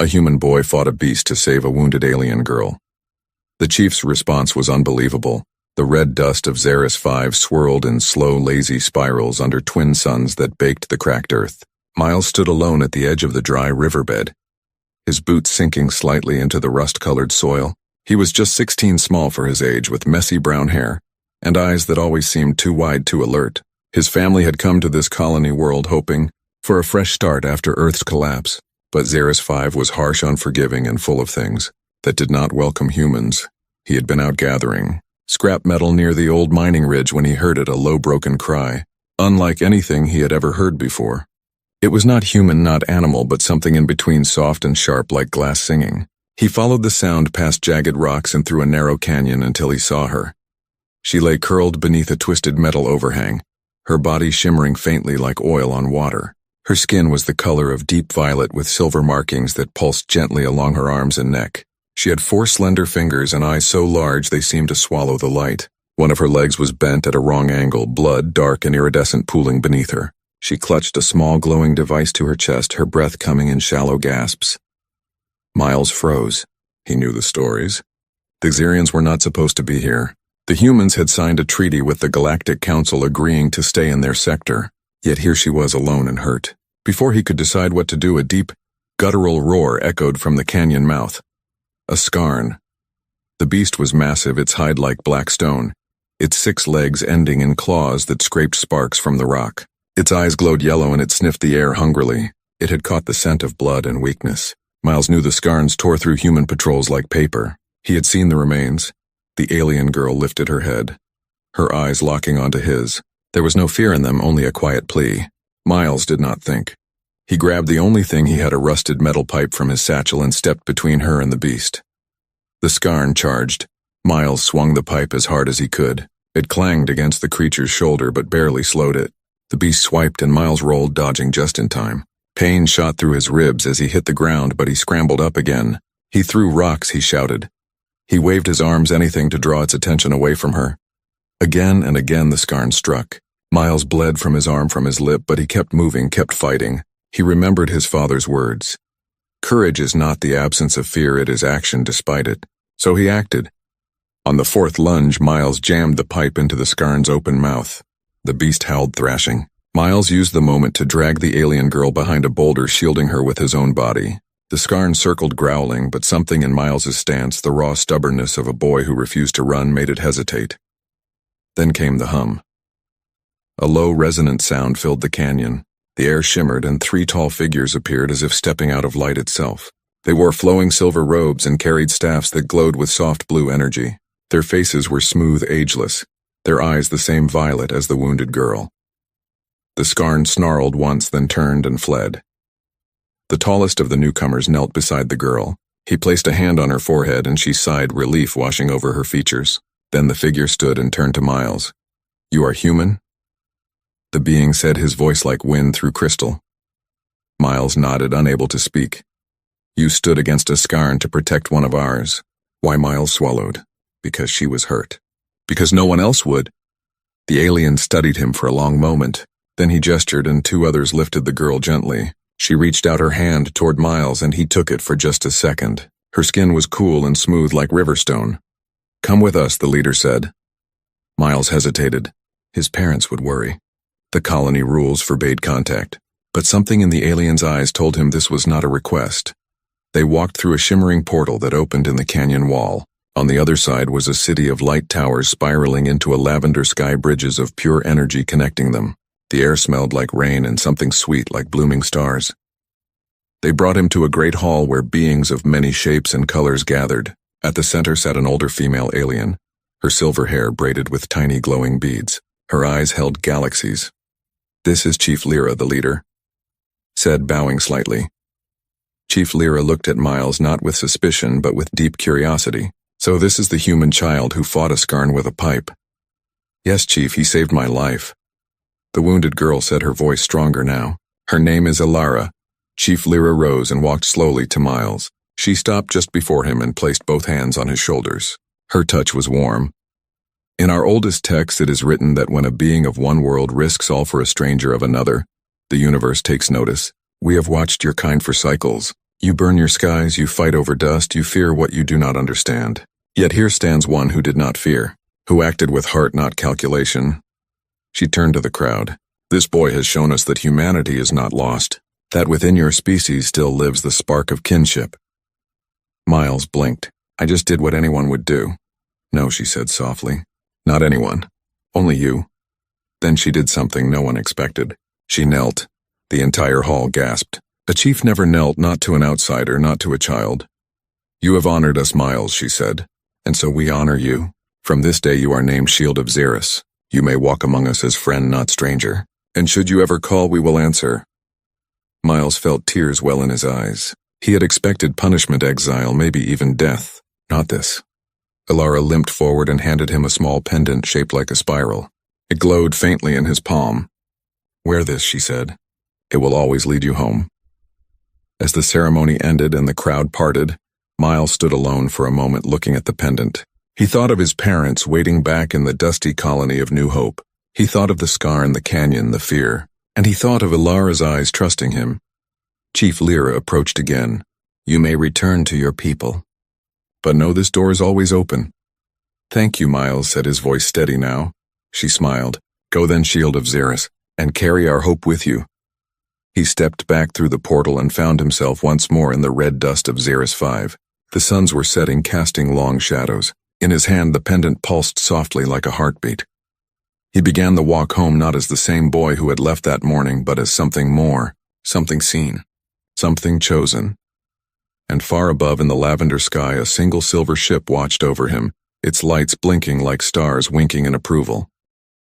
A human boy fought a beast to save a wounded alien girl. The chief's response was unbelievable. The red dust of Xeris 5 swirled in slow, lazy spirals under twin suns that baked the cracked earth. Miles stood alone at the edge of the dry riverbed, his boots sinking slightly into the rust-colored soil. He was just 16, small for his age, with messy brown hair and eyes that always seemed too wide to alert. His family had come to this colony world hoping for a fresh start after Earth's collapse, but Xeris 5 was harsh, unforgiving, and full of things that did not welcome humans. He had been out gathering scrap metal near the old mining ridge when he heard it, a low, broken cry, unlike anything he had ever heard before. It was not human, not animal, but something in between, soft and sharp like glass singing. He followed the sound past jagged rocks and through a narrow canyon until he saw her. She lay curled beneath a twisted metal overhang, her body shimmering faintly like oil on water. Her skin was the color of deep violet with silver markings that pulsed gently along her arms and neck. She had 4 slender fingers and eyes so large they seemed to swallow the light. One of her legs was bent at a wrong angle, blood, dark and iridescent, pooling beneath her. She clutched a small glowing device to her chest, her breath coming in shallow gasps. Miles froze. He knew the stories. The Xerians were not supposed to be here. The humans had signed a treaty with the Galactic Council agreeing to stay in their sector. Yet here she was, alone and hurt. Before he could decide what to do, a deep, guttural roar echoed from the canyon mouth. A scarn. The beast was massive, its hide like black stone, its 6 legs ending in claws that scraped sparks from the rock. Its eyes glowed yellow and it sniffed the air hungrily. It had caught the scent of blood and weakness. Miles knew the scarns tore through human patrols like paper. He had seen the remains. The alien girl lifted her head, her eyes locking onto his. There was no fear in them, only a quiet plea. Miles did not think. He grabbed the only thing he had, a rusted metal pipe, from his satchel and stepped between her and the beast. The scarn charged. Miles swung the pipe as hard as he could. It clanged against the creature's shoulder but barely slowed it. The beast swiped and Miles rolled, dodging just in time. Pain shot through his ribs as he hit the ground, but he scrambled up again. He threw rocks, he shouted. He waved his arms, anything to draw its attention away from her. Again and again the scarn struck. Miles bled from his arm, from his lip, but he kept moving, kept fighting. He remembered his father's words. Courage is not the absence of fear, it is action despite it. So he acted. On the 4th lunge, Miles jammed the pipe into the scarn's open mouth. The beast howled, thrashing. Miles used the moment to drag the alien girl behind a boulder, shielding her with his own body. The scarn circled, growling, but something in Miles's stance, the raw stubbornness of a boy who refused to run, made it hesitate. Then came the hum. A low, resonant sound filled the canyon. The air shimmered and 3 tall figures appeared, as if stepping out of light itself. They wore flowing silver robes and carried staffs that glowed with soft blue energy. Their faces were smooth, ageless, their eyes the same violet as the wounded girl. The scarn snarled once, then turned and fled. The tallest of the newcomers knelt beside the girl. He placed a hand on her forehead and she sighed, relief washing over her features. Then the figure stood and turned to Miles. "You are human?" The being said, his voice like wind through crystal. Miles nodded, unable to speak. "You stood against a scarn to protect one of ours." Why? Miles swallowed. Because she was hurt. Because no one else would. The alien studied him for a long moment. Then he gestured and 2 others lifted the girl gently. She reached out her hand toward Miles and he took it for just a second. Her skin was cool and smooth like riverstone. "Come with us," the leader said. Miles hesitated. His parents would worry. The colony rules forbade contact. But something in the alien's eyes told him this was not a request. They walked through a shimmering portal that opened in the canyon wall. On the other side was a city of light towers spiraling into a lavender sky, bridges of pure energy connecting them. The air smelled like rain and something sweet like blooming stars. They brought him to a great hall where beings of many shapes and colors gathered. At the center sat an older female alien, her silver hair braided with tiny glowing beads. Her eyes held galaxies. "This is Chief Lyra," the leader said, bowing slightly. Chief Lyra looked at Miles not with suspicion but with deep curiosity. "So this is the human child who fought a scarn with a pipe?" "Yes, Chief, he saved my life." The wounded girl said, her voice stronger now. "Her name is Alara." Chief Lyra rose and walked slowly to Miles. She stopped just before him and placed both hands on his shoulders. Her touch was warm. "In our oldest texts it is written that when a being of one world risks all for a stranger of another, the universe takes notice. We have watched your kind for cycles. You burn your skies, you fight over dust, you fear what you do not understand. Yet here stands one who did not fear, who acted with heart, not calculation. She turned to the crowd. This boy has shown us that humanity is not lost, that within your species still lives the spark of kinship. Miles blinked. I just did what anyone would do. No, she said softly. Not anyone. Only you. Then she did something no one expected. She knelt. The entire hall gasped. A chief never knelt, not to an outsider, not to a child. You have honored us, Miles, she said, and so we honor you. From this day you are named Shield of Xeris. You may walk among us as friend, not stranger. And should you ever call, we will answer. Miles felt tears well in his eyes. He had expected punishment, exile, maybe even death. Not this. Ilara limped forward and handed him a small pendant shaped like a spiral. It glowed faintly in his palm. Wear this, she said. It will always lead you home. As the ceremony ended and the crowd parted, Miles stood alone for a moment looking at the pendant. He thought of his parents waiting back in the dusty colony of New Hope. He thought of the scar in the canyon, the fear, and he thought of Ilara's eyes trusting him. Chief Lyra approached again. You may return to your people. But know this door is always open. Thank you, Miles, said his voice steady now. She smiled. Go then, Shield of Xeris, and carry our hope with you. He stepped back through the portal and found himself once more in the red dust of Xeris 5. The suns were setting, casting long shadows. In his hand the pendant pulsed softly like a heartbeat. He began the walk home not as the same boy who had left that morning, but as something more, something seen, something chosen. And far above in the lavender sky a single silver ship watched over him, its lights blinking like stars winking in approval.